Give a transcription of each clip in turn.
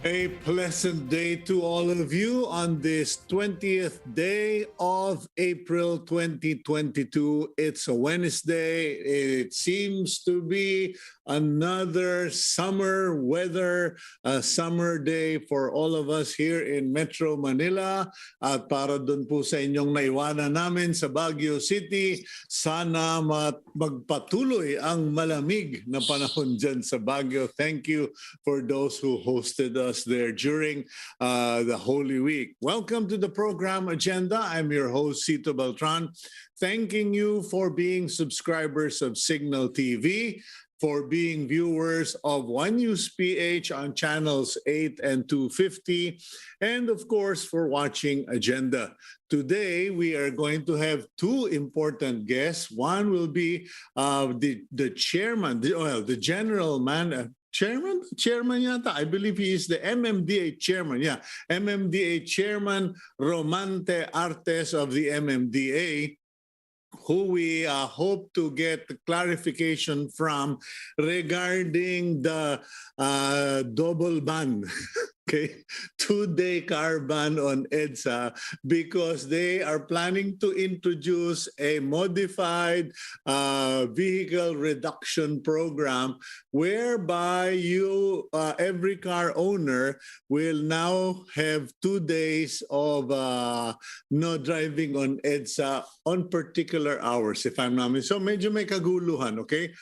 A pleasant day to all of you on this 20th day of April 2022. It's a Wednesday. It seems to be another summer weather, summer day for all of us here in Metro Manila. At para dun po sa inyong naiwanan namin sa Baguio City, sana magpatuloy ang malamig na panahon dyan sa Baguio. Thank you for those who hosted us there during the Holy Week. Welcome to the program agenda. I'm your host, Cito Beltran, thanking you for being subscribers of Cignal TV, for being viewers of One News PH on channels 8 and 250, and of course for watching Agenda. Today, we are going to have two important guests. One will be the chairman, the general man, Chairman yata. I believe he is the MMDA Chairman. Yeah, MMDA Chairman Romando Artes of the MMDA, who we hope to get clarification from regarding the double ban. Okay, 2-day car ban on EDSA, because they are planning to introduce a modified vehicle reduction program whereby every car owner will now have 2 days of no driving on EDSA on particular hours, if I'm not mistaken. So medyo may kaguluhan, okay?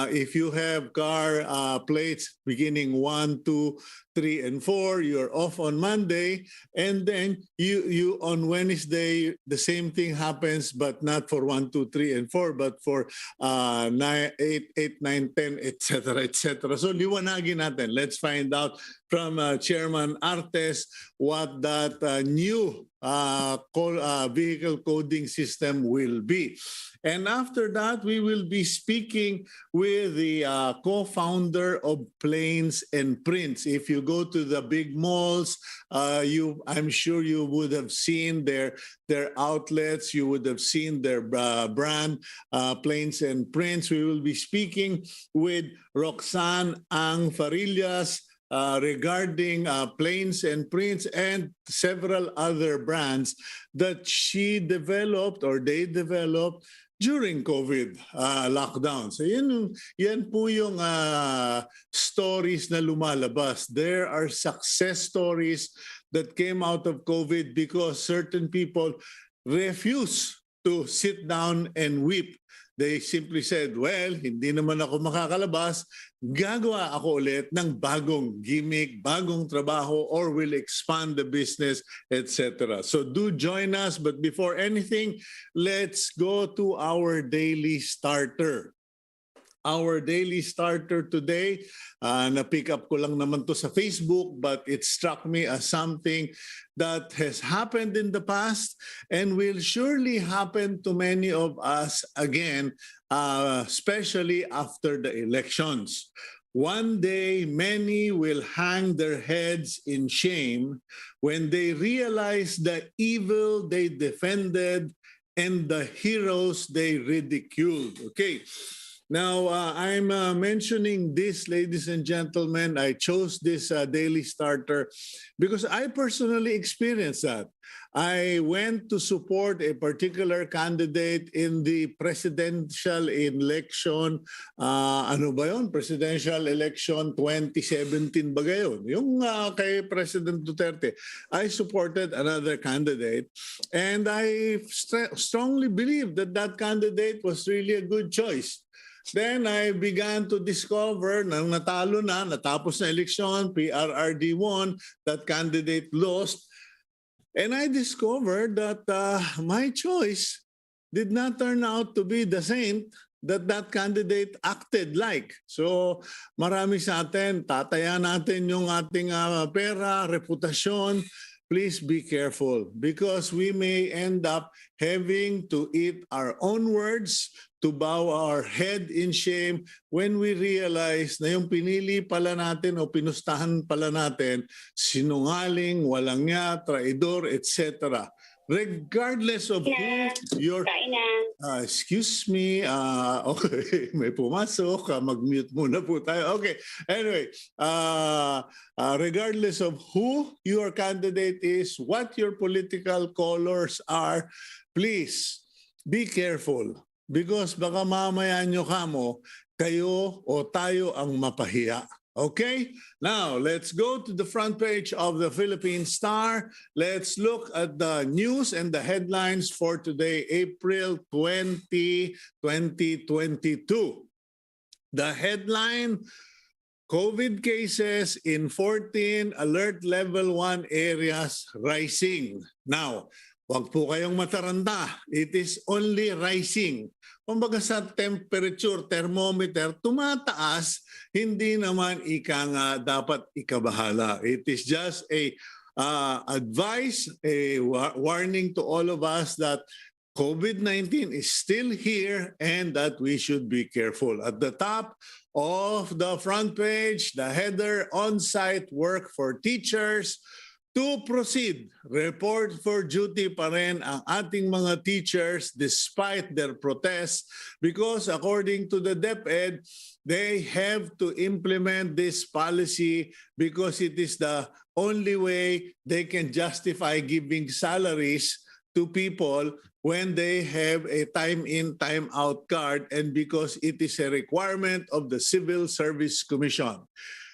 If you have car plates beginning 1, 2, 3, and 4, you're off on Monday, and then you on Wednesday, the same thing happens, but not for 1, 2, 3, and 4, but for 9, 8, 9, 10, etc., etc. So liwanagin natin. Let's find out from Chairman Artes what that new vehicle coding system will be. And after that, we will be speaking with the co-founder of Planes and Prints. If you go to the big malls, I'm sure you would have seen their outlets. You would have seen their brand, Planes and Prints. We will be speaking with Roxanne Ang-Farillas regarding Planes and Prints and several other brands that she developed or they developed during COVID lockdown. So yan po yung stories na lumalabas. There are success stories that came out of COVID because certain people refuse to sit down and weep. They simply said, well, hindi naman ako makakalabas, gagawa ako ulit ng bagong gimmick, bagong trabaho, or will expand the business, etc. So do join us. But before anything, let's go to our daily starter. Our daily starter today, na-pick up ko lang naman to sa Facebook, but it struck me as something that has happened in the past and will surely happen to many of us again, especially after the elections. One day, many will hang their heads in shame when they realize the evil they defended and the heroes they ridiculed. Okay. Now, I'm mentioning this, ladies and gentlemen. I chose this daily starter because I personally experienced that. I went to support a particular candidate in the presidential election. Ano ba yun? Presidential election 2017 ba gayon? Yung kay President Duterte. I supported another candidate, and I strongly believe that that candidate was really a good choice. Then I began to discover nang natapos na eleksyon, PRRD won, that candidate lost. And I discovered that my choice did not turn out to be the saint that candidate acted like. So marami sa atin, tataya natin yung ating pera, reputasyon. Please be careful because we may end up having to eat our own words, to bow our head in shame when we realize na yung pinili pala natin o pinustahan pala natin, sinungaling, walang niya, traidor, etc. Regardless of who your... Excuse me. Okay, may pumasok. Mag-mute muna po tayo. Okay. Anyway, regardless of who your candidate is, what your political colors are, please be careful because baka mamaya nyo kamo, kayo o tayo ang mapahiya. Okay, now let's go to the front page of the Philippine Star. Let's look at the news and the headlines for today, April 20, 2022. The headline, COVID cases in 14 alert level 1 areas rising. Now, wag po kayong mataranta. It is only rising. Kumbaga sa temperature, thermometer, tumataas, hindi naman ika nga dapat ikabahala. It is just a advice, a warning to all of us that COVID-19 is still here and that we should be careful. At the top of the front page, the header, on-site work for teachers. To proceed, report for duty pa rin ang ating mga teachers despite their protests because according to the DepEd, they have to implement this policy because it is the only way they can justify giving salaries to people when they have a time-in, time-out card and because it is a requirement of the Civil Service Commission.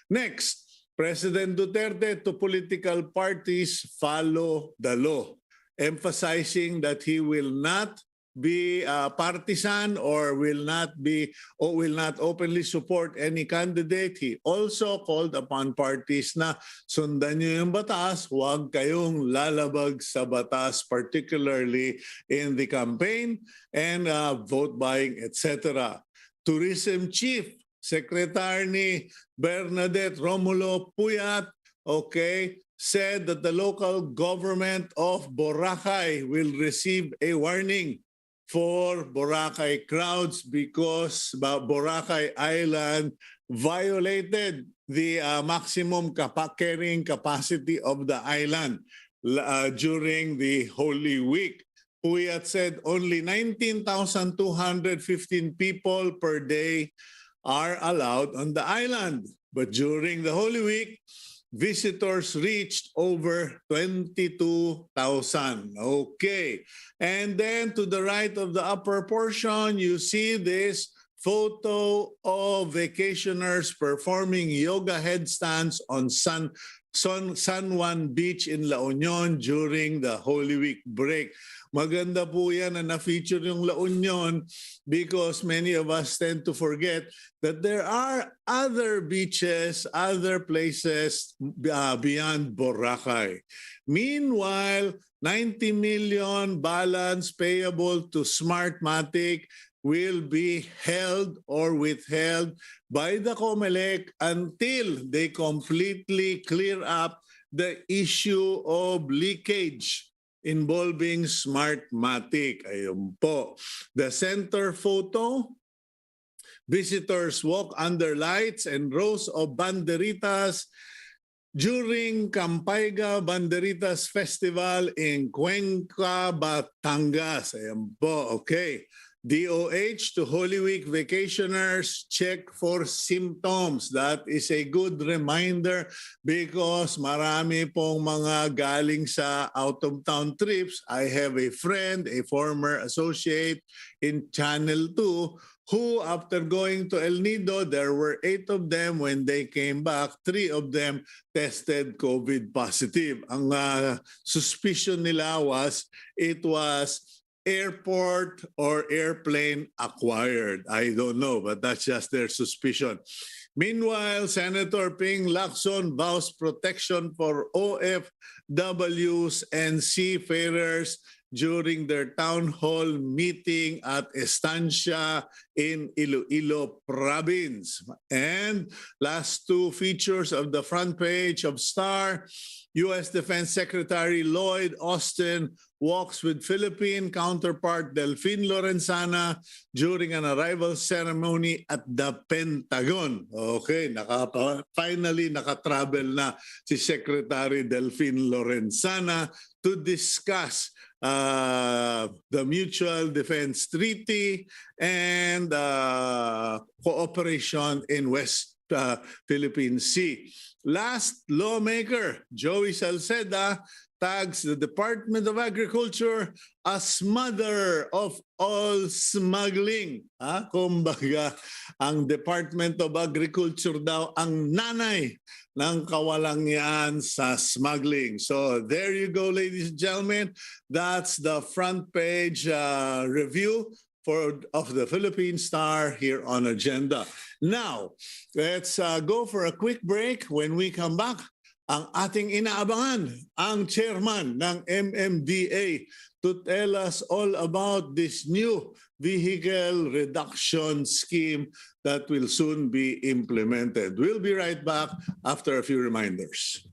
Next, President Duterte to political parties, follow the law, emphasizing that he will not be partisan or will not openly support any candidate. He also called upon parties na sundan niyo yung batas, huwag kayong lalabag sa batas, particularly in the campaign and vote buying, etc. Tourism Chief Secretary ni Bernadette Romulo Puyat, said that the local government of Boracay will receive a warning for Boracay crowds because Boracay Island violated the maximum carrying capacity of the island during the Holy Week. Puyat said only 19,215 people per day are allowed on the island. But during the Holy Week, visitors reached over 22,000. Okay. And then to the right of the upper portion, you see this photo of vacationers performing yoga headstands on San Juan Beach in La Union during the Holy Week break. Maganda po yan na na-feature yung La Union because many of us tend to forget that there are other beaches, other places beyond Boracay. Meanwhile, 90 million balance payable to Smartmatic will be held or withheld by the COMELEC until they completely clear up the issue of leakage involving Smartmatic. Ayun po. The center photo, visitors walk under lights and rows of banderitas during Campaiga Banderitas Festival in Cuenca, Batangas. Ayun po. Okay. DOH to Holy Week vacationers, check for symptoms. That is a good reminder because marami pong mga galing sa out-of-town trips. I have a friend, a former associate in Channel 2, who after going to El Nido, there were 8 of them. When they came back, 3 of them tested COVID positive. Ang suspicion nila was it was airport or airplane acquired. I don't know, but that's just their suspicion. Meanwhile, Senator Ping Lacson vows protection for OFWs and seafarers during their town hall meeting at Estancia in Iloilo Province. And last 2 features of the front page of Star, U.S. Defense Secretary Lloyd Austin walks with Philippine counterpart Delfin Lorenzana during an arrival ceremony at the Pentagon. Okay, finally nakatravel na si Secretary Delfin Lorenzana to discuss the Mutual Defense Treaty, and cooperation in West Philippine Sea. Last lawmaker, Joey Salceda, tags the Department of Agriculture as mother of all smuggling. Kumbaga, ang Department of Agriculture daw ang nanay ng kawalangian sa smuggling. So there you go, ladies and gentlemen. That's the front page review of the Philippine Star here on Agenda. Now, let's go for a quick break. When we come back, ang ating inaabangan, ang chairman ng MMDA to tell us all about this new vehicle reduction scheme that will soon be implemented. We'll be right back after a few reminders.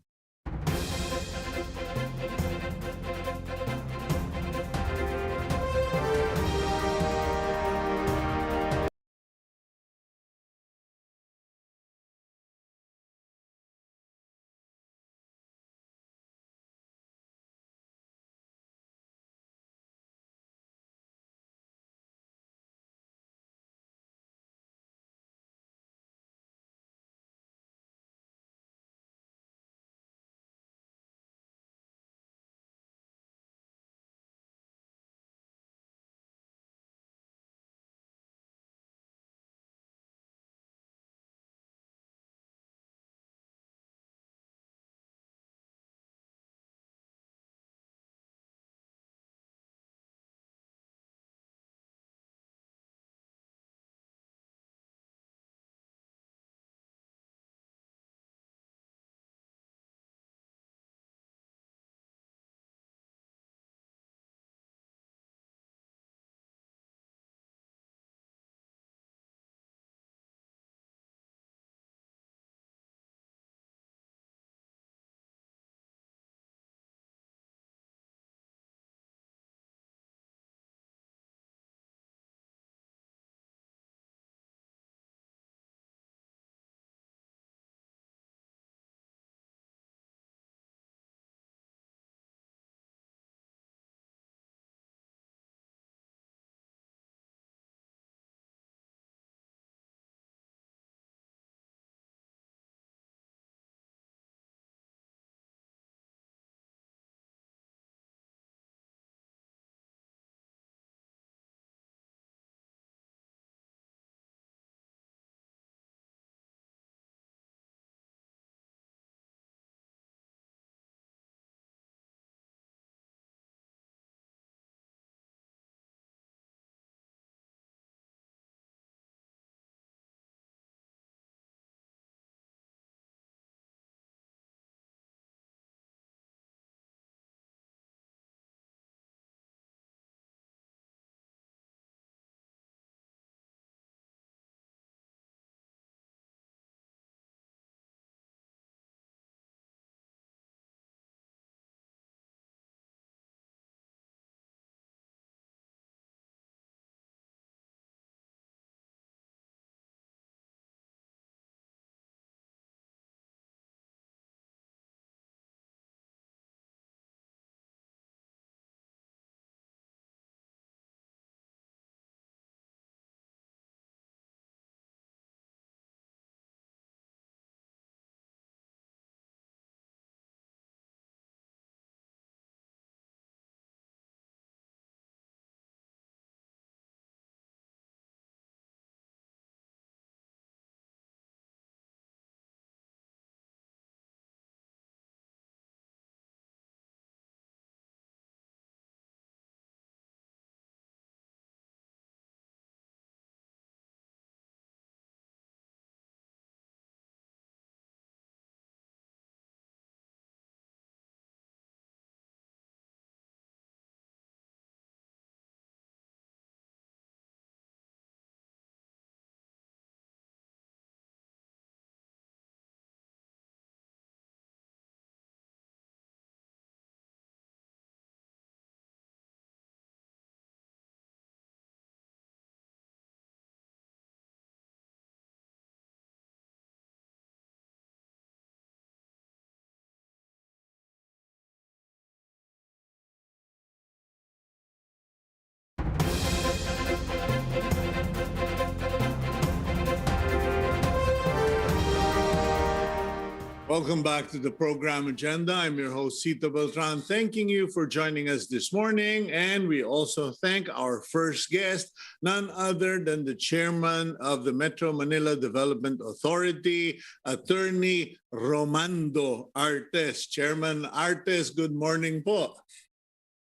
Welcome back to the program agenda. I'm your host, Cito Beltran, thanking you for joining us this morning. And we also thank our first guest, none other than the chairman of the Metro Manila Development Authority, Attorney Romando Artes. Chairman Artes, good morning po.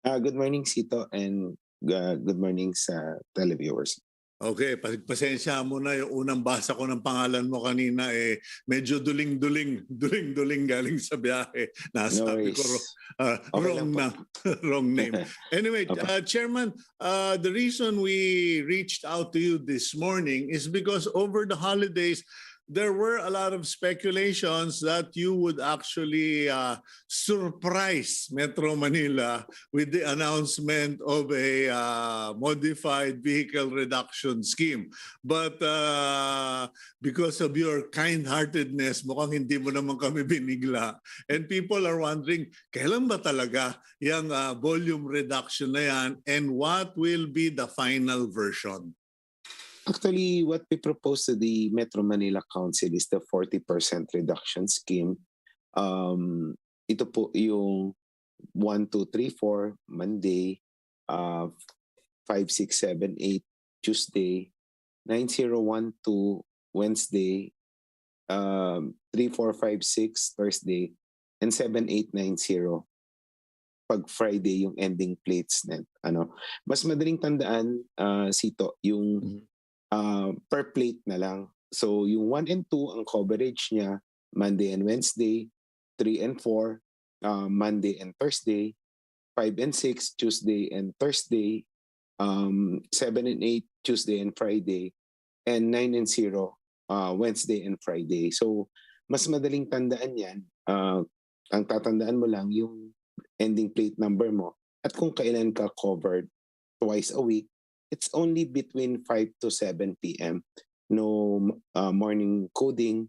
Good morning, Cito, and good morning sa televiewers. Okay, pasensya mo na yung unang basa ko ng pangalan mo kanina medyo duling-duling galing sa biyahe. Nasabi ko wrong na wrong name. Anyway, Chairman, the reason we reached out to you this morning is because over the holidays there were a lot of speculations that you would actually surprise Metro Manila with the announcement of a modified vehicle reduction scheme. But because of your kind-heartedness, mukhang hindi mo naman kami binigla. And people are wondering, kailan ba talaga yung volume reduction na yan and what will be the final version? Actually, what we propose to the Metro Manila Council is the 40% reduction scheme. Ito po yung 1, 2, 3, 4, Monday, 5, 6, 7, 8, Tuesday, 9, 0, 1, 2, Wednesday, 3, 4, 5, 6, Thursday, and 7, 8, 9, 0. Pag Friday yung ending plates net. Mas madaling tandaan, Sito, yung per plate na lang. So yung 1 and 2 ang coverage niya Monday and Wednesday, 3 and 4 Monday and Thursday, 5 and 6 Tuesday and Thursday, 7 and 8 Tuesday and Friday, and 9 and 0 Wednesday and Friday. So mas madaling tandaan yan. Ang tatandaan mo lang yung ending plate number mo at kung kailan ka covered twice a week. It's only between 5 to 7 p.m. No morning coding,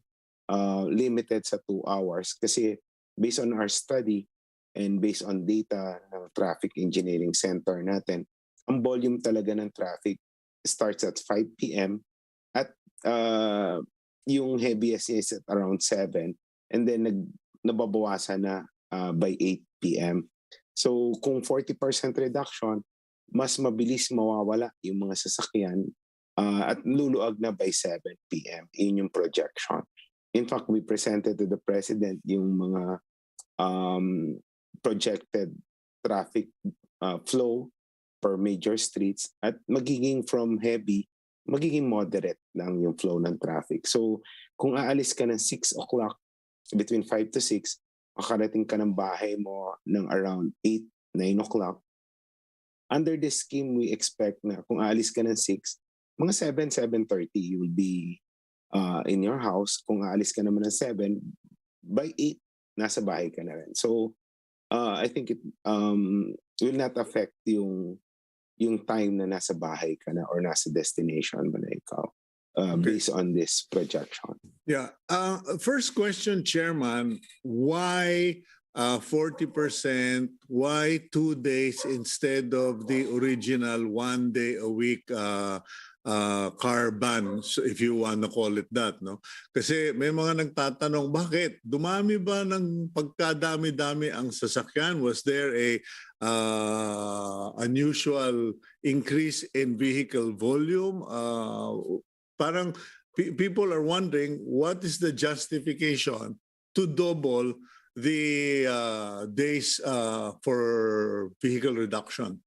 limited sa 2 hours. Kasi based on our study and based on data ng Traffic Engineering Center natin, ang volume talaga ng traffic starts at 5 p.m. at yung heaviest is at around 7 and then nababawasan na by 8 p.m. So kung 40% reduction, mas mabilis mawawala yung mga sasakyan at luluag na by 7 p.m. Yun yung projection. In fact, we presented to the President yung mga projected traffic flow per major streets at magiging from heavy, magiging moderate lang yung flow ng traffic. So kung aalis ka ng 6 o'clock, between 5 to 6, makarating ka ng bahay mo ng around 8, 9 o'clock, under this scheme, we expect na kung aalis ka ng 6, mga 7, 7:30, you will be in your house. Kung aalis ka naman ng 7, by 8, nasa bahay ka na rin. So, I think it will not affect yung time na nasa bahay ka na or nasa destination mo na ikaw based on this projection. Yeah. First question, Chairman, why 40%, why 2 days instead of the original 1 day a week car ban, so if you want to call it that, no? Kasi may mga nagtatanong, bakit? Dumami ba ng pagkadami-dami ang sasakyan? Was there a unusual increase in vehicle volume? Parang people are wondering, what is the justification to double the days for vehicle reduction?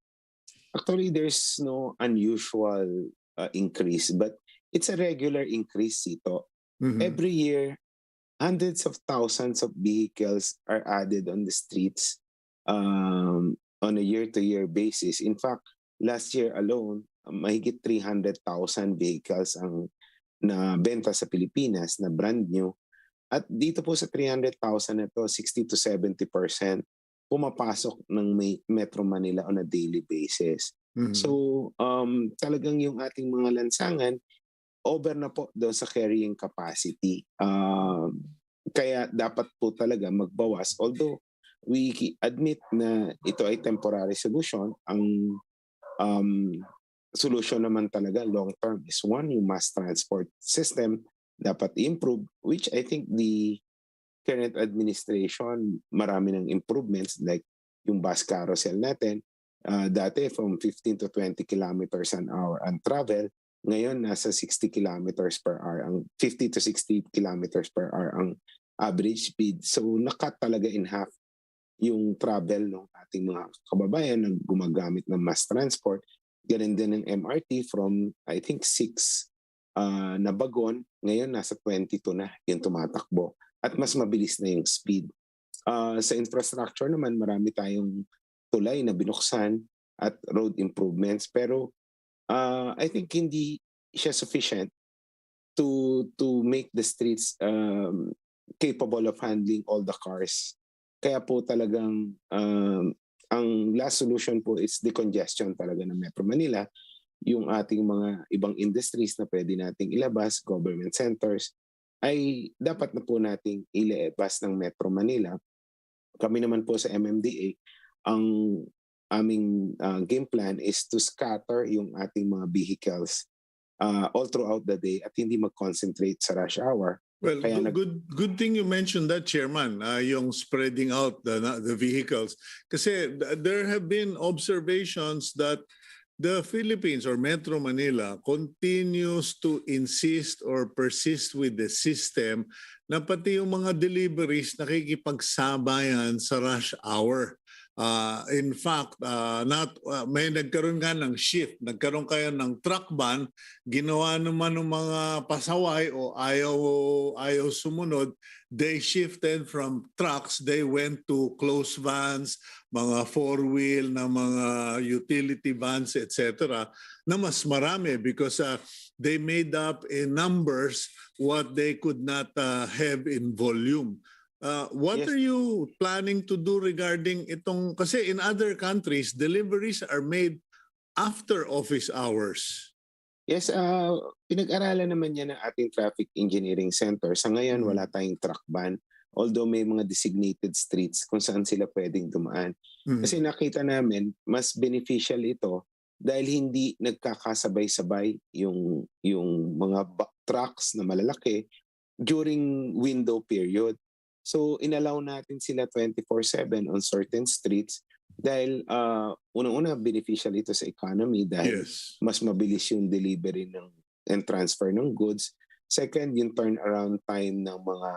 Actually, there's no unusual increase, but it's a regular increase, Sito. Mm-hmm. Every year, hundreds of thousands of vehicles are added on the streets on a year-to-year basis. In fact, last year alone, mahigit 300,000 vehicles ang nabenta sa Pilipinas na brand new. At dito po sa 300,000 na to, 60 to 70% pumapasok ng Metro Manila on a daily basis. Mm-hmm. So, talagang yung ating mga lansangan, over na po doon sa carrying capacity. Kaya dapat po talaga magbawas. Although, we admit na ito ay temporary solution. Ang solution naman talaga long term is one, yung mass transport system dapat improve, which I think the current administration, marami ng improvements like yung bus carousel natin. Dati from 15 to 20 kilometers an hour ang travel. Ngayon, nasa 60 kilometers per hour, ang 50 to 60 kilometers per hour ang average speed. So, nakat talaga in half yung travel ng ating mga kababayan na gumagamit ng mass transport. Ganun din ng MRT from, I think, 6 na bagon. Ngayon, nasa 22 na yung tumatakbo. At mas mabilis na yung speed. Sa infrastructure naman, marami tayong tulay na binuksan at road improvements. Pero I think hindi siya sufficient to make the streets capable of handling all the cars. Kaya po talagang ang last solution po is decongestion talaga ng Metro Manila. Yung ating mga ibang industries na pwede nating ilabas, government centers, ay dapat na po nating ilabas ng Metro Manila. Kami naman po sa MMDA, ang aming game plan is to scatter yung ating mga vehicles all throughout the day at hindi mag-concentrate sa rush hour. Well, good thing you mentioned that, Chairman, yung spreading out the vehicles. Kasi there have been observations that the Philippines or Metro Manila continues to insist or persist with the system na pati yung mga deliveries nakikipagsabayan sa rush hour. In fact, may nagkaroon nga ng shift. Nagkaroon kayo ng truck ban. Ginawa naman ng mga pasaway o ayaw sumunod. They shifted from trucks. They went to closed vans, mga four-wheel na mga utility vans, etc. na mas marami because they made up in numbers what they could not have in volume. What Yes. are you planning to do regarding itong, kasi in other countries, deliveries are made after office hours. Yes, pinag-aralan naman yan ng ating traffic engineering center. Sa ngayon, wala tayong truck ban. Although may mga designated streets kung saan sila pwedeng dumaan. Kasi nakita namin, mas beneficial ito dahil hindi nagkakasabay-sabay yung mga trucks na malalaki during window period. So, inallow natin sila 24/7 on certain streets dahil unang-una beneficial ito sa economy dahil mas mabilis yung delivery and transfer ng goods. Second, yung turnaround time ng mga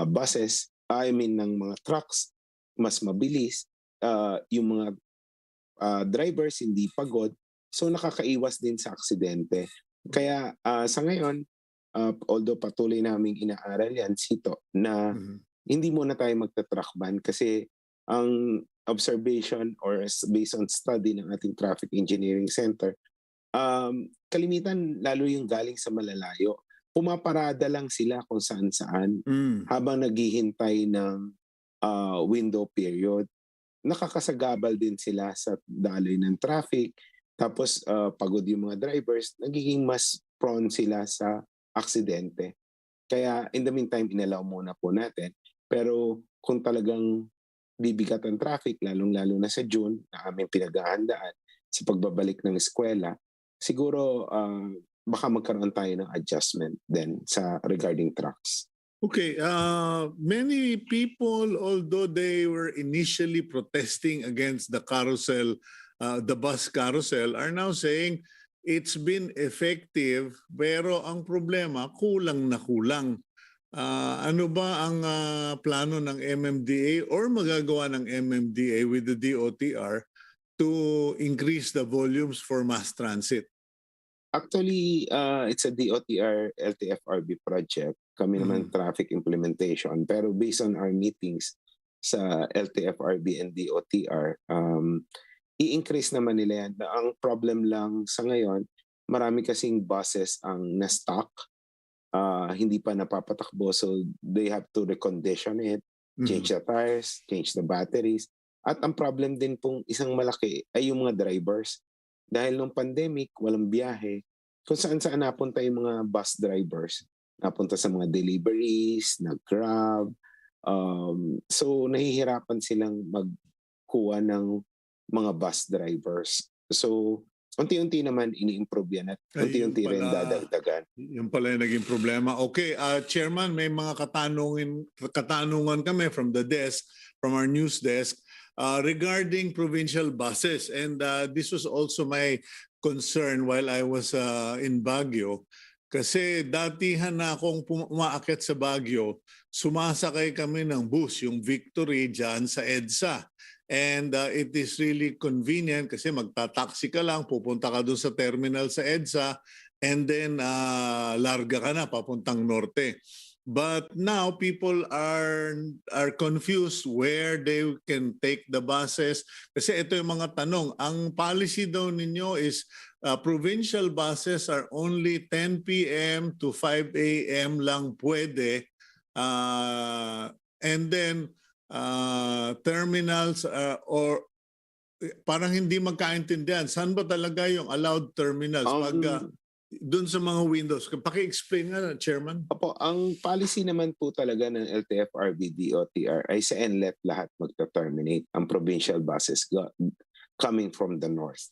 buses, ng mga trucks, mas mabilis. Yung mga drivers hindi pagod. So, nakakaiwas din sa aksidente. Kaya sa ngayon, although patuloy naming inaaral yan, Cito, na hindi muna tayo magta-truck ban kasi ang observation or based on study ng ating traffic engineering center, kalimitan lalo yung galing sa malalayo, pumaparada lang sila kung saan-saan habang naghihintay ng window period. Nakakasagabal din sila sa daloy ng traffic. Tapos pagod yung mga drivers, nagiging mas prone sila sa aksidente. Kaya in the meantime, inalaw muna po natin. Pero kung talagang bibigat ang traffic, lalong-lalo na sa June, na aming pinaghahandaan sa pagbabalik ng eskwela, siguro baka magkaroon tayo ng adjustment din sa regarding trucks. Okay, many people, although they were initially protesting against the carousel, the bus carousel, are now saying it's been effective, pero ang problema, kulang na kulang. Ano ba ang plano ng MMDA or magagawa ng MMDA with the DOTR to increase the volumes for mass transit? Actually, it's a DOTR LTFRB project. Kami naman traffic implementation. Pero based on our meetings sa LTFRB and DOTR, i-increase naman nila yan. Ang problem lang sa ngayon, marami kasing buses ang na-stock. Hindi pa napapatakbo, so they have to recondition it, change the tires, change the batteries. At ang problem din pong isang malaki ay yung mga drivers. Dahil nung pandemic, walang biyahe. Kung saan-saan napunta yung mga bus drivers. Napunta sa mga deliveries, nag-grab. So nahihirapan silang magkuha ng mga bus drivers. So unti-unti naman ini-improve yan at Ay, unti-unti rin dadagdagan. Yung pala yung naging problema. Okay, Chairman, may mga katanungan kami from the desk, from our news desk, regarding provincial buses. And this was also my concern while I was in Baguio. Kasi datihan na akong umaakyat sa Baguio, sumasakay kami ng bus, yung Victory dyan sa EDSA. And it is really convenient kasi magta-taxi ka lang, pupunta ka doon sa terminal sa EDSA, and then larga ka na papuntang norte. But now people are confused where they can take the buses. Kasi ito yung mga tanong. Ang policy daw ninyo is provincial buses are only 10 p.m. to 5 a.m. lang pwede. And then terminals or parang hindi magkaintindihan. Saan ba talaga yung allowed terminals? Pag doon sa mga windows. Paki-explain nga, Chairman. Opo, ang policy naman po talaga ng LTFRB DOTR ay sa NLET lahat magta-terminate ang provincial buses coming from the north.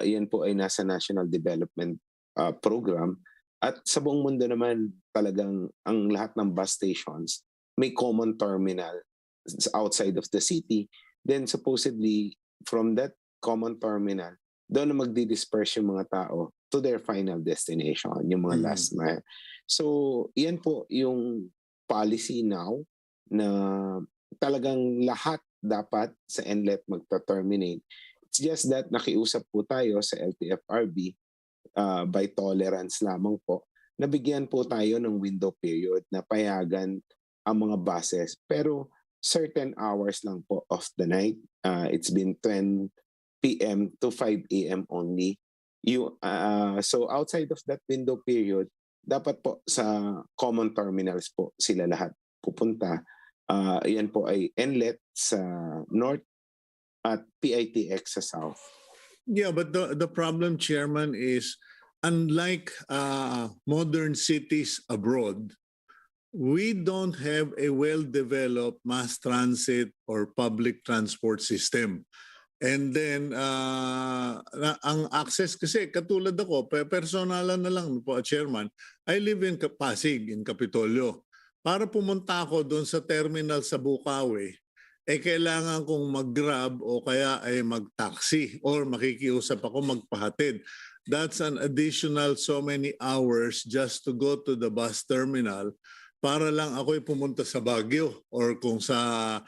Yan po ay nasa National Development Program. At sa buong mundo naman talagang ang lahat ng bus stations may common terminal outside of the city. Then supposedly from that common terminal, doon na magdi-disperse yung mga tao to their final destination, yung mga last mile. So, yan po yung policy now na talagang lahat dapat sa NLET magta-terminate. It's just that nakiusap po tayo sa LTFRB by tolerance lamang po. Nabigyan po tayo ng window period na payagan ang mga buses. Pero certain hours lang po of the night. It's been 10 p.m. to 5 a.m. only. So outside of that window period, dapat po sa common terminals po sila lahat pupunta. Yan po ay NLET sa north at PITX sa south. Yeah, but the problem, Chairman, is unlike modern cities abroad, we don't have a well-developed mass transit or public transport system. And then, ang access kasi, katulad ako, personalan na lang po, Chairman, I live in Pasig, in Kapitolyo. Para pumunta ako doon sa terminal sa Bukawi, kailangan kong mag-grab o kaya ay mag-taxi or makikiusap ako magpahatid. That's an additional so many hours just to go to the bus terminal para lang ako'y pumunta sa Baguio or kung sa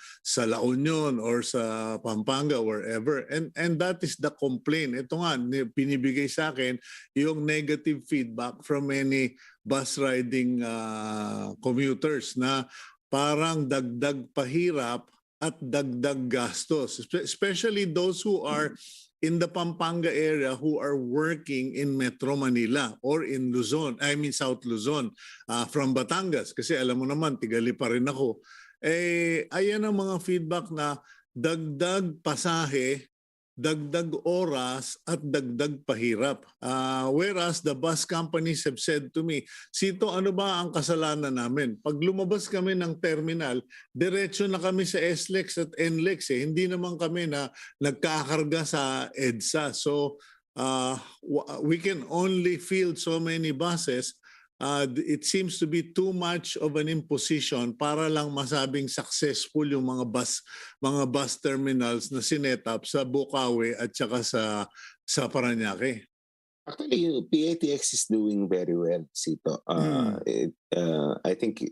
La Union or sa Pampanga, wherever. And that is the complaint. Ito nga, pinibigay sa akin yung negative feedback from many bus riding commuters na parang dagdag pahirap at dagdag gastos. Especially those who are in the Pampanga area who are working in Metro Manila or in Luzon, South Luzon, from Batangas. Kasi alam mo naman, tigali pa rin ako. Ayan ang mga feedback na dagdag pasahe, dagdag oras at dagdag pahirap. Whereas the bus companies have said to me, Cito, ano ba ang kasalanan namin? Pag lumabas kami ng terminal, diretso na kami sa SLEX at NLEX. Hindi naman kami na nagkakarga sa EDSA. So we can only field so many buses. It seems to be too much of an imposition para lang masabing successful yung mga bus terminals na sinet up sa Bukawi at saka sa Parañaque. Actually, PATX is doing very well, Cito. I think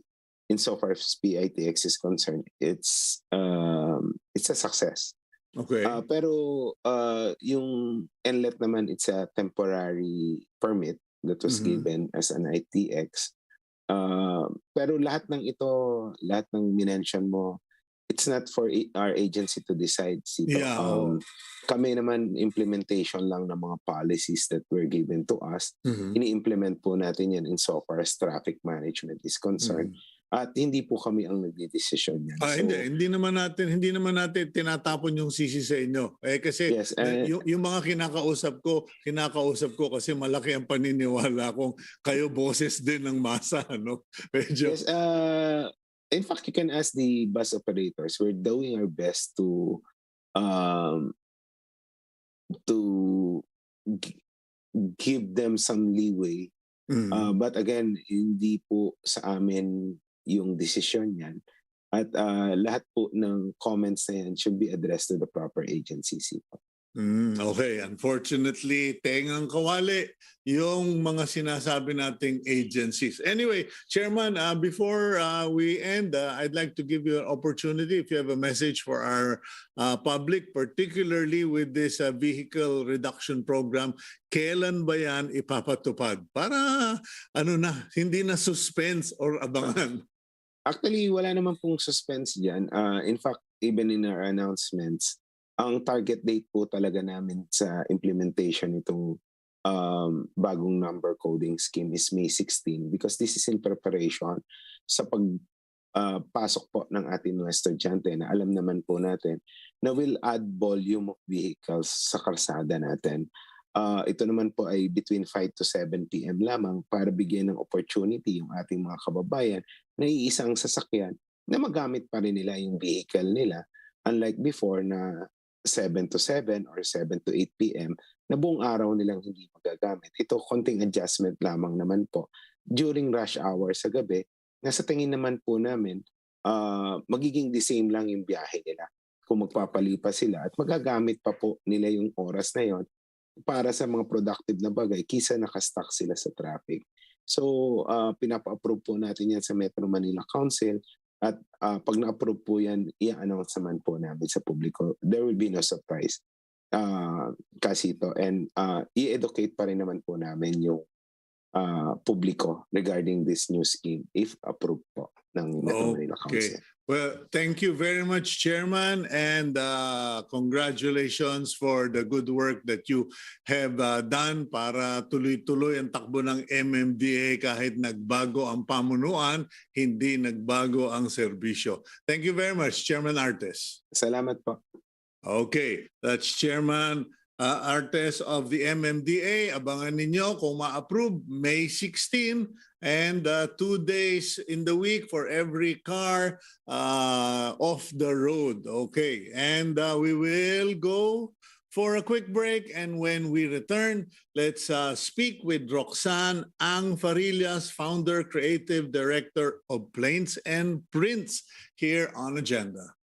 insofar as PITX is concerned, it's a success. Okay. Pero yung NLET naman, it's a temporary permit that was given as an ITX. Pero lahat ng minention mo, it's not for our agency to decide, Cito. Yeah. Kami naman, implementation lang ng mga policies that were given to us. Ini-implement po natin yan insofar as traffic management is concerned. At hindi po kami ang nagdidesisyon yan. So, hindi naman natin tinatapon yung sisi sa inyo. Kasi yes, yung mga kinakausap ko kasi malaki ang paniniwala kung kayo boses din ng masa, no? Medyo. Yes, in fact, you can ask the bus operators. We're doing our best to gi- give them some leeway. Mm. But again, hindi po sa amin yung desisyon yan. At lahat po ng comments na yan should be addressed to the proper agencies. Okay, unfortunately, tengang kawali yung mga sinasabi nating agencies. Anyway, Chairman, before we end, I'd like to give you an opportunity if you have a message for our public, particularly with this vehicle reduction program. Kailan ba yan ipapatupad? Para hindi na suspense or abangan. Actually, wala naman pong suspense dyan. In fact, even in our announcements, ang target date po talaga namin sa implementation itong bagong number coding scheme is May 16 because this is in preparation sa pasok po ng ating mga estudyante na alam naman po natin na will add volume of vehicles sa karsada natin. Ito naman po ay between 5 to 7 p.m. lamang para bigyan ng opportunity yung ating mga kababayan na iisang sasakyan na magamit pa rin nila yung vehicle nila. Unlike before na 7 to 7 or 7 to 8 p.m. na buong araw nilang hindi magagamit. Ito, konting adjustment lamang naman po. During rush hour sa gabi, nasa tingin naman po namin, magiging the same lang yung biyahe nila. Kung magpapalipas sila at magagamit pa po nila yung oras na yon para sa mga productive na bagay kisa nakastuck sila sa traffic. So, pinapa-approve po natin yan sa Metro Manila Council. At pag na-approve po yan, i-announce naman po namin sa publiko. There will be no surprise, Cito. And i-educate pa rin naman po namin yung publiko regarding this new scheme if approved po ng Metro Manila Council. Well, thank you very much, Chairman, and congratulations for the good work that you have done para tuloy-tuloy ang takbo ng MMDA kahit nagbago ang pamunuan, hindi nagbago ang serbisyo. Thank you very much, Chairman Artes. Salamat po. Okay, that's Chairman Artes of the MMDA. Abangan ninyo kung ma-approve May 16 and 2 days in the week for every car off the road. Okay, and we will go for a quick break, and when we return, let's speak with Roxanne Ang-Farillas, Founder, Creative Director of Planes and Prints here on Agenda.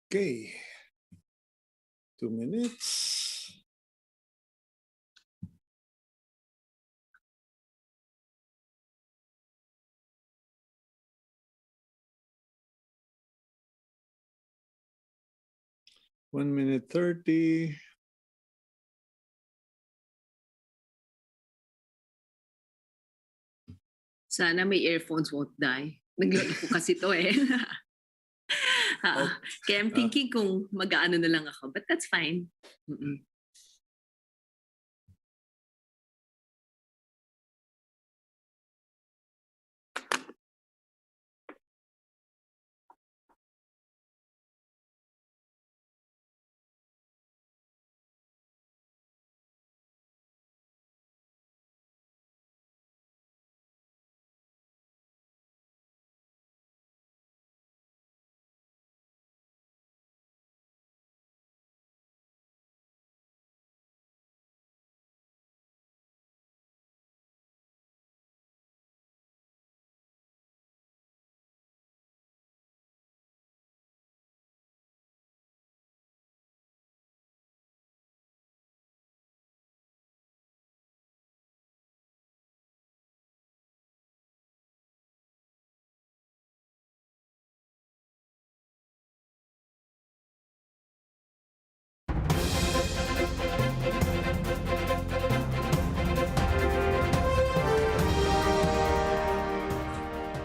Okay. 2 minutes. One minute 30. Sana may earphones won't die. Naglaro ko kasi to eh. Kaya I'm thinking kung mag-aano na lang ako. But that's fine. Mm-mm.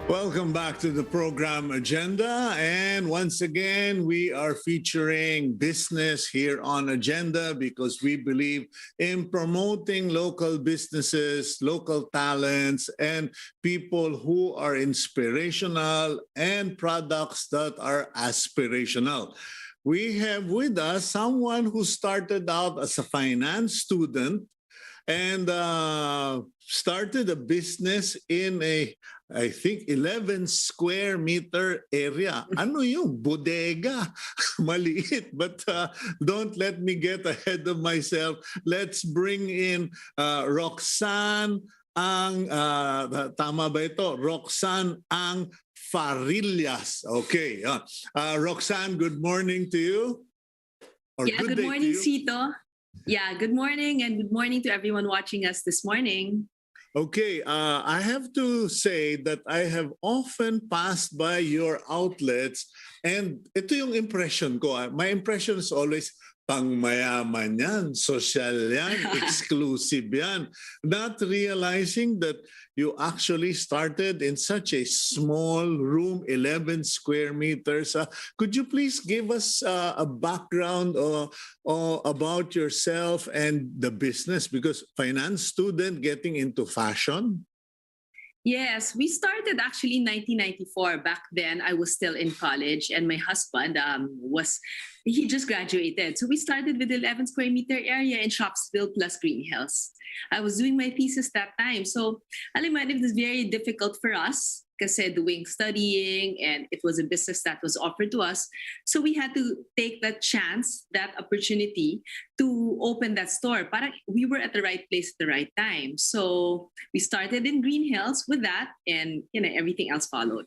Welcome back to the program agenda. And once again, we are featuring business here on Agenda because we believe in promoting local businesses, local talents, and people who are inspirational and products that are aspirational. We have with us someone who started out as a finance student and started a business in I think 11 square meter area. Ano yung bodega? Maliit. But don't let me get ahead of myself. Let's bring in Roxanne tama ba ito? Roxanne Ang-Farillas. Okay. Roxanne, good morning to you. Or yeah, good morning, Cito. Yeah, good morning and good morning to everyone watching us this morning. Okay, I have to say that I have often passed by your outlets and ito yung impression ko. My impression is always pangmayaman yan, social yan, exclusive yan. Not realizing that you actually started in such a small room, 11 square meters. Could you please give us a background about yourself and the business? Because finance student getting into fashion? Yes, we started actually in 1994. Back then, I was still in college and my husband he just graduated. So we started with the 11 square meter area in Shopsville plus Green Hills. I was doing my thesis that time. So alam mo, it was very difficult for us kasi doing studying and it was a business that was offered to us. So we had to take that chance, that opportunity to open that store. Parang we were at the right place at the right time. So we started in Green Hills with that and everything else followed.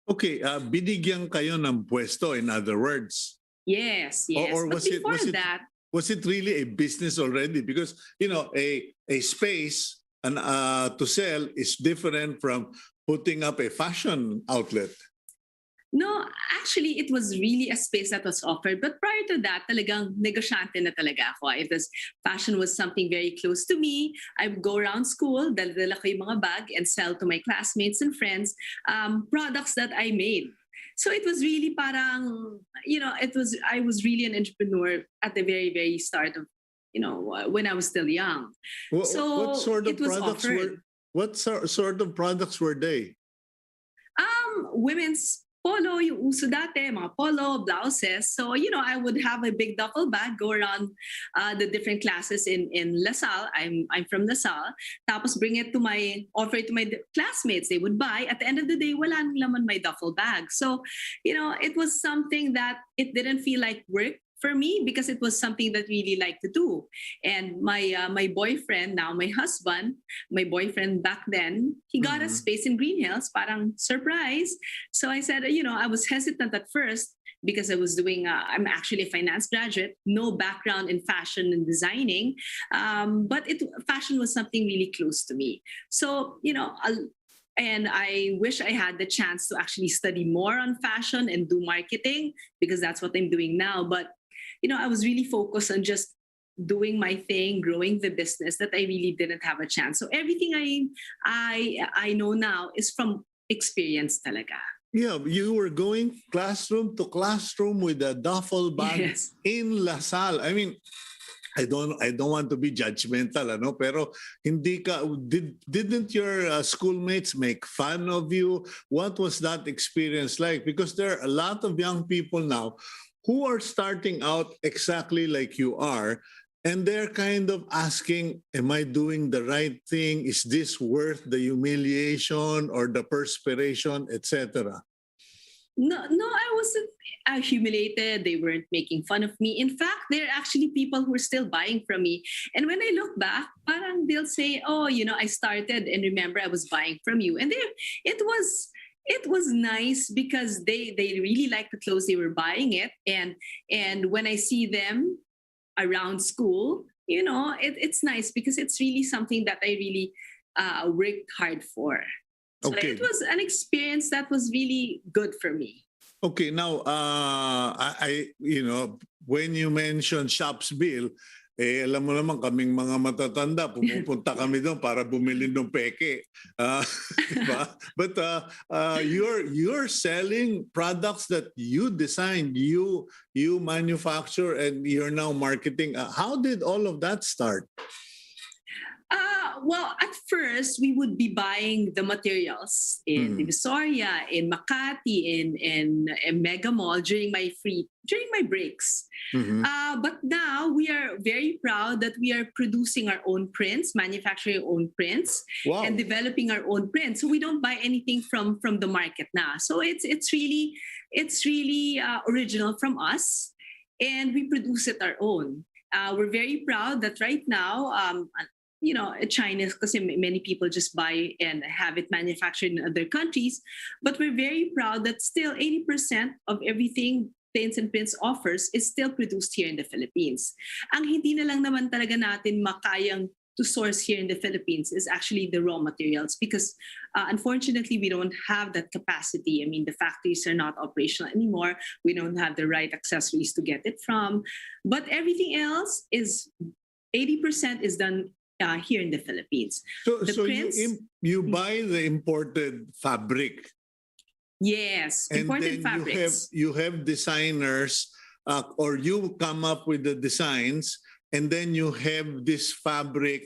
Okay, binigyan kayo ng pwesto, in other words. Yes. Or but was it really a business already? Because, a space to sell is different from putting up a fashion outlet. No, actually, it was really a space that was offered. But prior to that, talagang negosyante na talaga ako. Fashion was something very close to me. I would go around school, dala ko yung mga bag and sell to my classmates and friends products that I made. So it was really parang, I was really an entrepreneur at the very, very start of, when I was still young. What sort of products were they? Women's polo, yung uso dati, mga polo, blouses. So, I would have a big duffel bag, go around the different classes in LaSalle. I'm from LaSalle. Tapos offer it to my classmates. They would buy. At the end of the day, wala nang laman my duffel bag. So, it was something that it didn't feel like work for me because it was something that really liked to do. And my boyfriend, now my husband, my boyfriend back then, he got a space in Green Hills, parang surprise. So I said, I was hesitant at first because I was doing, I'm actually a finance graduate, no background in fashion and designing, but fashion was something really close to me. So, and I wish I had the chance to actually study more on fashion and do marketing, because that's what I'm doing now. But, I was really focused on just doing my thing, growing the business, that I really didn't have a chance. So everything I know now is from experience talaga. Yeah, you were going classroom to classroom with a duffel bag Yes. in LaSalle. I mean, I don't want to be judgmental, pero didn't your schoolmates make fun of you? What was that experience like? Because there are a lot of young people now who are starting out exactly like you are, and they're kind of asking, am I doing the right thing? Is this worth the humiliation or the perspiration, etc.? No, I wasn't humiliated. They weren't making fun of me. In fact, there are actually people who are still buying from me. And when I look back, parang they'll say, "Oh, I started, and remember, I was buying from you." And it was nice, because they really liked the clothes, they were buying it, and when I see them around school, it's nice, because it's really something that I really worked hard for. So Okay. it was an experience that was really good for me. Okay, now when you mentioned Shops Bill, alam mo naman kaming mga matatanda, pumupunta kami doon para bumili ng peke. Diba? But you're selling products that you designed, you manufacture, and you're now marketing. How did all of that start? Well, at first, we would be buying the materials in Divisoria, in Makati, in Mega Mall during my breaks. But now we are very proud that we are producing our own prints, manufacturing our own prints, Wow. and developing our own prints. So we don't buy anything from the market now. So it's really original from us, and we produce it our own. We're very proud that right now, China, because many people just buy and have it manufactured in other countries. But we're very proud that still 80% of everything Plains and Prince offers is still produced here in the Philippines. Ang hindi na lang naman talaga natin makayang to source here in the Philippines is actually the raw materials, because unfortunately we don't have that capacity. I mean, the factories are not operational anymore. We don't have the right accessories to get it from. But everything else is 80% is done here in the Philippines. So you buy the imported fabric. Yes, And imported then fabrics. you have designers, or you come up with the designs, and then you have this fabric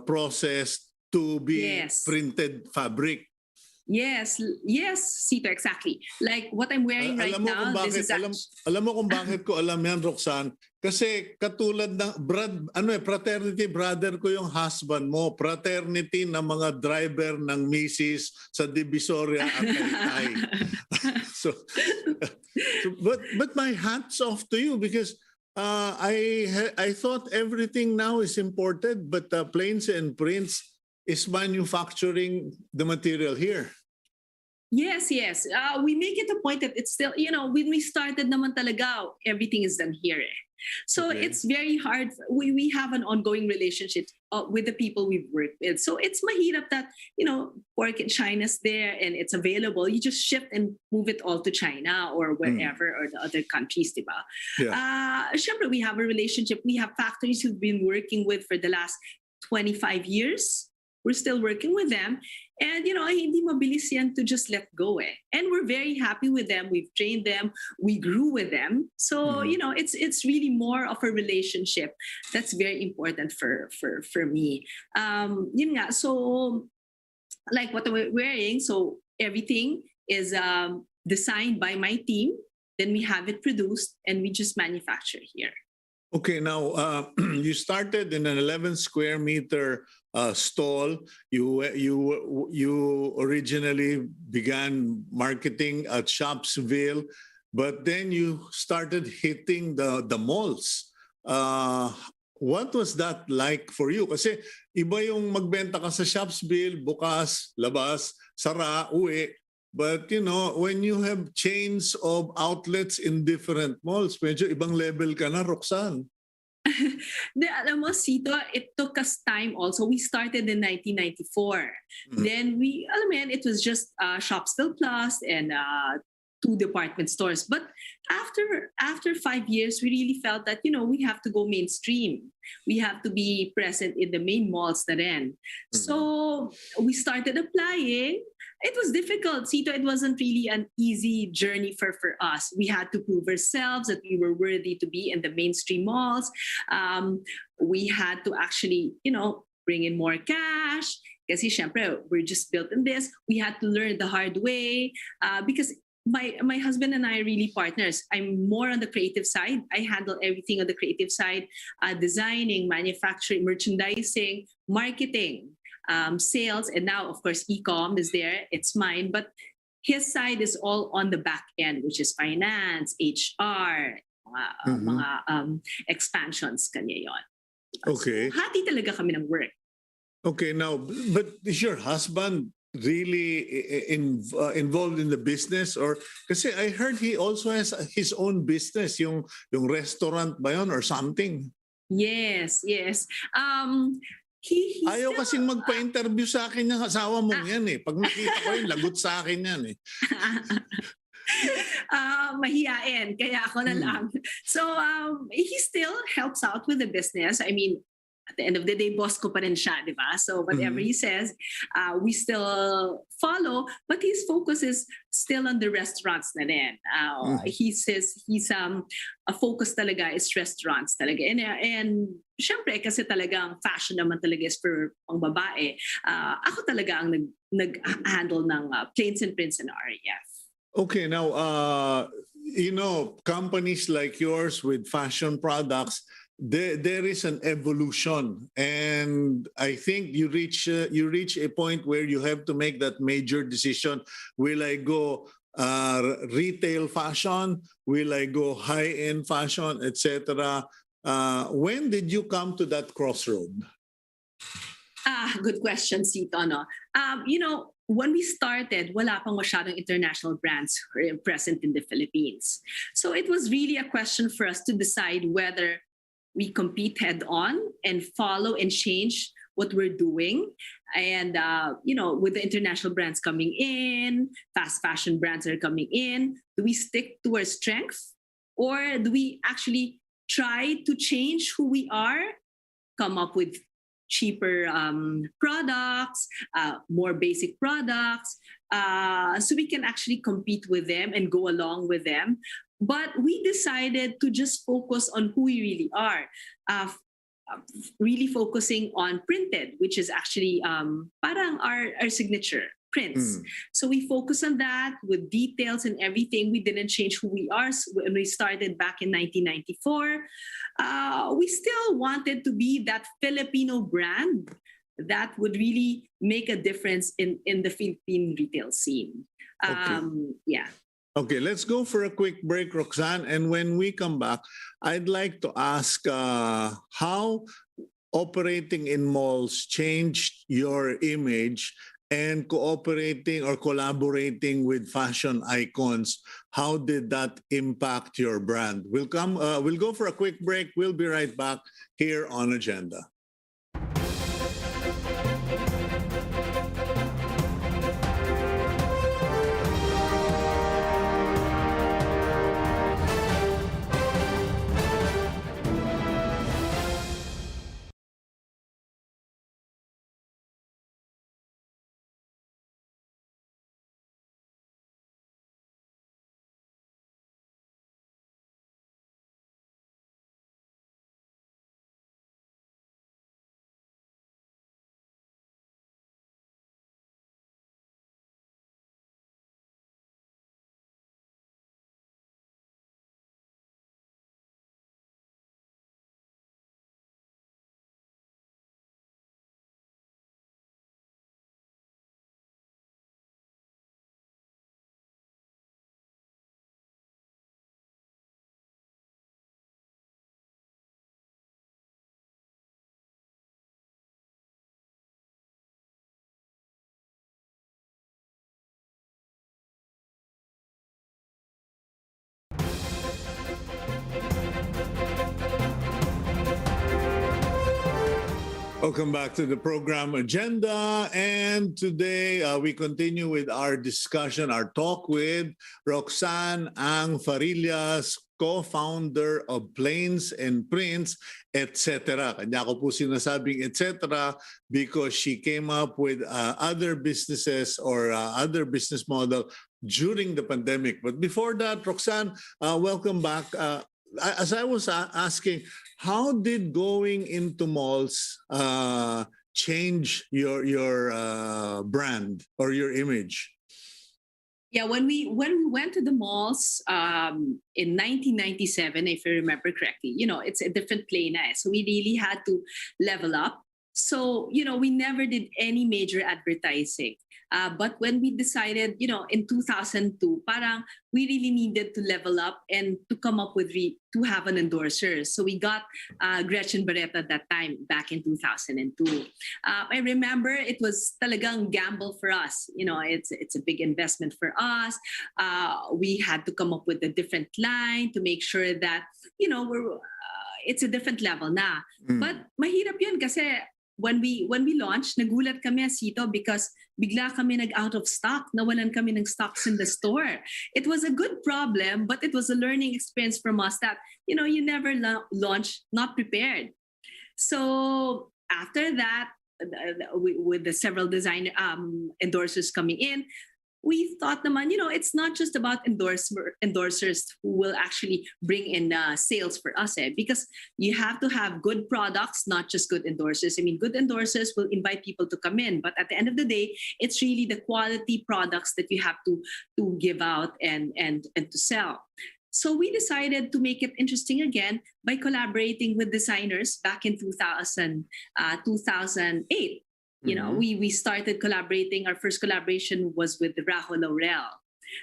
processed to be printed fabric. Yes, Cito, exactly. Like what I'm wearing right now. Alam mo kung bakit ko alam yan, Roxanne? Kasi katulad ng fraternity brother ko yung husband mo, fraternity ng mga driver ng misis sa Divisoria at Taytay. But my hats off to you, because I thought everything now is imported, but Plains and Prince is manufacturing the material here. Yes. We make it a point that it's still, when we started naman talaga, everything is done here. So it's very hard. We have an ongoing relationship with the people we've worked with. So it's mahirap that, work in China's there and it's available. You just shift and move it all to China or wherever or the other countries, diba? Yeah. Syempre, we have a relationship. We have factories who've been working with for the last 25 years. We're still working with them. And, hindi mabilis yan to just let go. And we're very happy with them. We've trained them. We grew with them. So, it's really more of a relationship that's very important for me. Yun nga, so like what I'm wearing, so everything is designed by my team. Then we have it produced and we just manufacture here. Okay, now you started in an 11 square meter stall. You originally began marketing at Shopsville, but then you started hitting the malls. What was that like for you? Kasi iba yung magbenta ka sa Shopsville, bukas, labas, sara, uwi. But when you have chains of outlets in different malls, medyo ibang level ka na, Roxanne. Alam mo, Sito, it took us time also. We started in 1994. Then alam mo yan, it was just Shopstill Plus and 2 department stores. But after 5 years, we really felt that, we have to go mainstream. We have to be present in the main malls na rin. So we started applying. It was difficult, Sito. It wasn't really an easy journey for us. We had to prove ourselves that we were worthy to be in the mainstream malls. We had to actually, bring in more cash. Kasi syempre, we're just built in this. We had to learn the hard way because my husband and I are really partners. I'm more on the creative side. I handle everything on the creative side, designing, manufacturing, merchandising, marketing, sales, and now, of course, e-com is there. It's mine. But his side is all on the back end, which is finance, HR, mga expansions, kanya yon. Okay. So, hati talaga kami ng work. Okay, now, but is your husband really involved in the business? Or kasi I heard he also has his own business, yung restaurant ba yun or something? Yes. He Ayaw still, kasing magpa-interview sa akin ng asawa mong yan eh. Pag nakita ko yun, lagot sa akin yan eh. Mahiyain, kaya ako na lang. So he still helps out with the business. I mean, at the end of the day, boss ko pa rin siya, di ba? So whatever he says, we still follow, but his focus is still on the restaurants na rin. He says he's a focus talaga is restaurants talaga. And syempre, kasi talagang fashion naman talaga is for pang babae. Ako talaga ang nag-handle ng Plains and Prince and RAF. Okay, now, companies like yours with fashion products, there is an evolution, and I think you reach a point where you have to make that major decision. Will I go retail fashion? Will I go high-end fashion, etc.? When did you come to that crossroad? Good question, Cito. No? When we started, wala pang masyadong international brands present in the Philippines. So it was really a question for us to decide whether we compete head on and follow and change what we're doing. And, with the international brands coming in, fast fashion brands are coming in, do we stick to our strength? Or do we actually try to change who we are, come up with cheaper products, more basic products, so we can actually compete with them and go along with them. But we decided to just focus on who we really are, really focusing on printed, which is actually parang our signature prints. So we focus on that with details and everything. We didn't change who we are. So when we started back in 1994, we still wanted to be that Filipino brand that would really make a difference in the Philippine retail scene. Yeah. Okay, let's go for a quick break, Roxanne. And when we come back, I'd like to ask how operating in malls changed your image and cooperating or collaborating with fashion icons. How did that impact your brand? We'll go for a quick break. We'll be right back here on Agenda. Welcome back to the program agenda. And today we continue with our discussion, our talk with Roxanne Ang-Farillas, co-founder of Planes and Prints, etc. Kanya ko po sinasabing etc. because she came up with other businesses or other business model during the pandemic. But before that, Roxanne, welcome back. As I was asking, how did going into malls change your brand or your image? Yeah, when we went to the malls in 1997, if I remember correctly, it's a different play now. So we really had to level up. So we never did any major advertising. But when we decided, in 2002, parang we really needed to level up and to come up with to have an endorser. So we got Gretchen Barrett at that time, back in 2002. I remember it was talagang gamble for us. It's a big investment for us. We had to come up with a different line to make sure that, it's a different level na. But mahirap yun kasi when we launched, nagulat kami, Cito, because bigla kami nag-out of stock. Nawalan kami ng stocks in the store. It was a good problem, but it was a learning experience from us that, you never launch not prepared. So after that, with the several design endorsers coming in, we thought naman, it's not just about endorsers who will actually bring in sales for us, because you have to have good products, not just good endorsers. I mean, good endorsers will invite people to come in, but at the end of the day, it's really the quality products that you have to give out and to sell. So we decided to make it interesting again by collaborating with designers back in 2008. We started collaborating. Our first collaboration was with Rajo Laurel.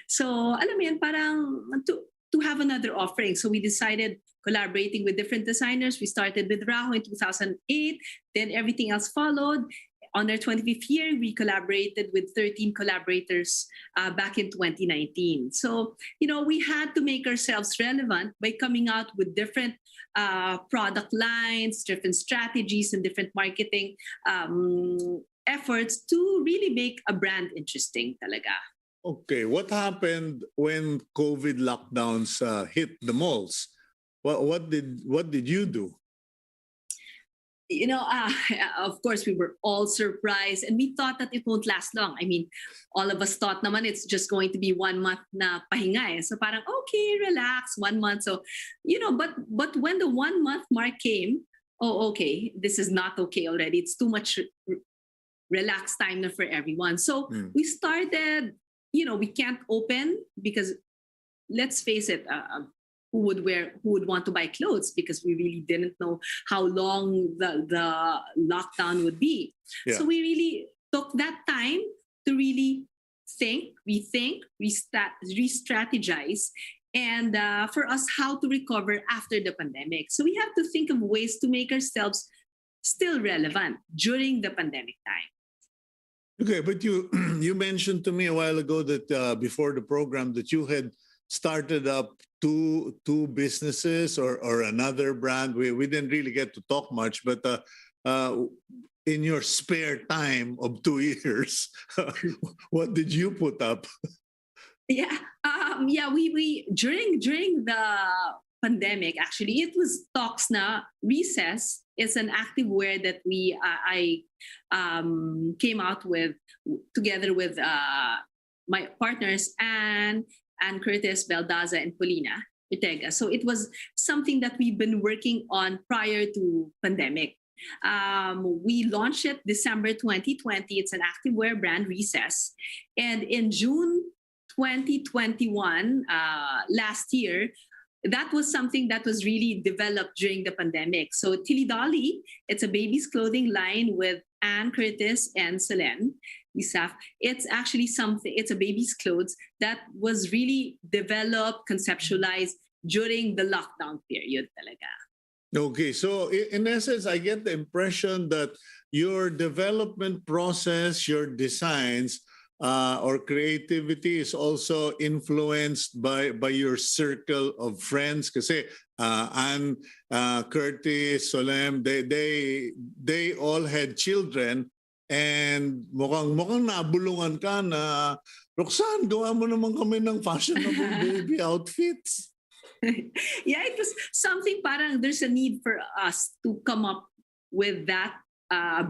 So, alam mo yan, parang to have another offering. So we decided collaborating with different designers. We started with Rajo in 2008. Then everything else followed. On our 25th year, we collaborated with 13 collaborators back in 2019. So, we had to make ourselves relevant by coming out with different product lines, different strategies, and different marketing efforts to really make a brand interesting talaga. Okay, what happened when COVID lockdowns hit the malls? What did you do? Of course, we were all surprised, and we thought that it won't last long. I mean, all of us thought naman it's just going to be 1 month na pahinga. So parang, okay, relax, 1 month. So, but when the 1 month mark came, okay, this is not okay already. It's too much relaxed time na for everyone. So we started, we can't open because, let's face it, who would want to buy clothes, because we really didn't know how long the lockdown would be. Yeah. So we really took that time to really rethink, re-strategize, and for us how to recover after the pandemic. So we have to think of ways to make ourselves still relevant during the pandemic time. Okay, but you mentioned to me a while ago that before the program that you had started up two businesses or another brand. We didn't really get to talk much, but in your spare time of 2 years, what did you put up? Yeah, we during the pandemic, actually, it was talks na Recess is an active wear that I came out with together with my partners and Curtis, Beldaza, and Polina Ortega. So it was something that we've been working on prior to pandemic. We launched it December 2020. It's an activewear brand, Recess. And in June 2021, last year, that was something that was really developed during the pandemic. So Tilly Dolly, it's a baby's clothing line with Anne, Curtis, and Selene. It's actually it's a baby's clothes that was really developed, conceptualized during the lockdown period talaga. Okay, so in essence, I get the impression that your development process, your designs, or creativity is also influenced by your circle of friends. Kasi and Curtis, Solem, they all had children, and mukhang nabulungan ka na, Roxanne, gawa mo naman kami ng fashionable baby outfits. Yeah, it was something parang there's a need for us to come up with that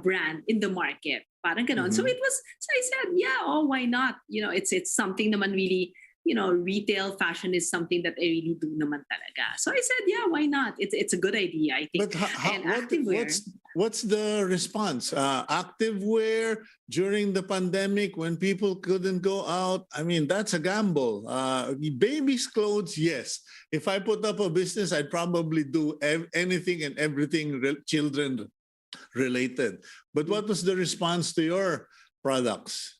brand in the market. Parang ganon. So I said, yeah, oh, why not? It's something naman really, retail fashion is something that I really do naman talaga. So I said, yeah, why not? It's a good idea, I think. But And activewear. what's the response? Activewear during the pandemic when people couldn't go out. I mean, that's a gamble. Babies' clothes, yes. If I put up a business, I'd probably do anything and everything children related. But what was the response to your products?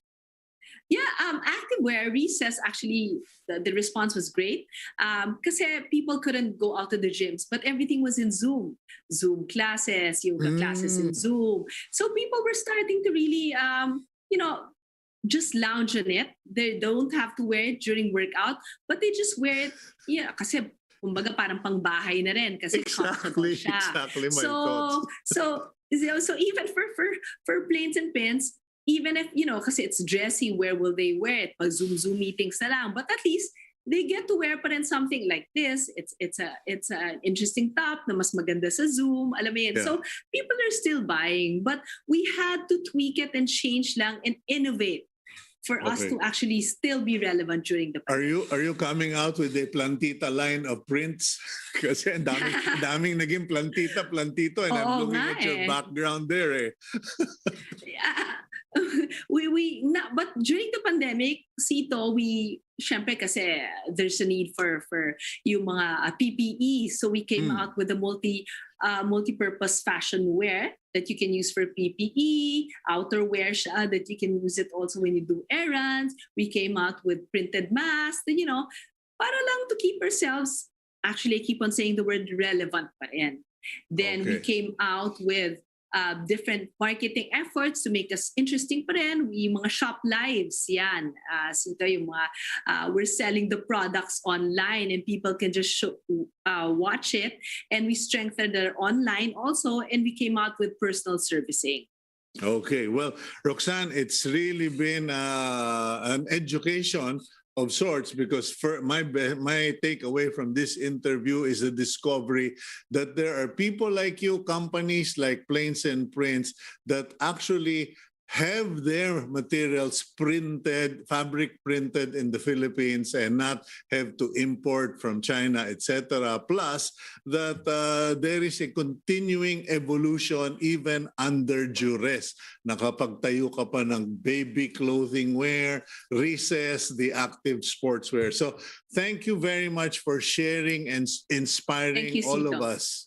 Yeah, activewear, recess, actually, the response was great. Because people couldn't go out to the gyms, but everything was in Zoom. Zoom classes, yoga classes in Zoom. So people were starting to really, just lounge on it. They don't have to wear it during workout, but they just wear it, kasi kumbaga parang pangbahay na rin kasi comfortable siya. Exactly my thoughts. So even for planes and pins, even if, kasi it's dressy, where will they wear it? Pag Zoom meetings na lang. But at least, they get to wear pa rin something like this. It's an interesting top na mas maganda sa Zoom. Alam mo yun? Yeah. So people are still buying. But we had to tweak it and change lang and innovate for us to actually still be relevant during the pandemic. Are you coming out with a plantita line of prints? Kasi daming naging plantito, and I'm looking at your background there. Yeah. But during the pandemic, Cito, syempre kasi there's a need for yung mga PPE. So we came out with a multi-purpose fashion wear that you can use for PPE, outerwear siya that you can use it also when you do errands. We came out with printed masks, para lang to keep ourselves, actually I keep on saying the word relevant pa rin. Then we came out with different marketing efforts to make us interesting pa rin. Yung mga shop lives, yan. Sito yung mga, we're selling the products online and people can just watch it. And we strengthened their online also, and we came out with personal servicing. Okay, well, Roxanne, it's really been an education of sorts, because for my takeaway from this interview is the discovery that there are people like you, companies like Plains and Prints, that actually have their materials fabric printed in the Philippines and not have to import from China, etc. Plus, that there is a continuing evolution even under duress. Nakapagtayo ka pa ng baby clothing wear, recess, the active sportswear. So thank you very much for sharing and inspiring all of us.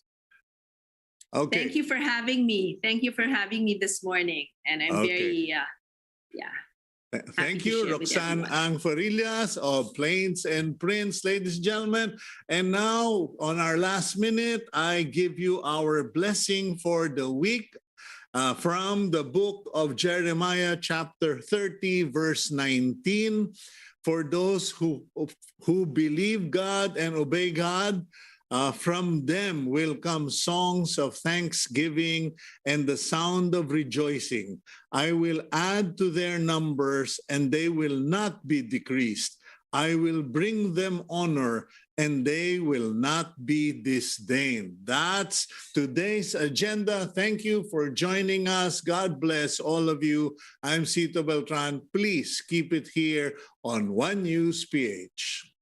Okay. Thank you for having me. Thank you for having me this morning. And I'm very, Thank you, Roxanne Ang-Farillas of Plains and Prints, ladies and gentlemen. And now, on our last minute, I give you our blessing for the week from the book of Jeremiah, chapter 30, verse 19. For those who believe God and obey God, from them will come songs of thanksgiving and the sound of rejoicing. I will add to their numbers, and they will not be decreased. I will bring them honor, and they will not be disdained. That's today's agenda. Thank you for joining us. God bless all of you. I'm Cito Beltran. Please keep it here on One News PH.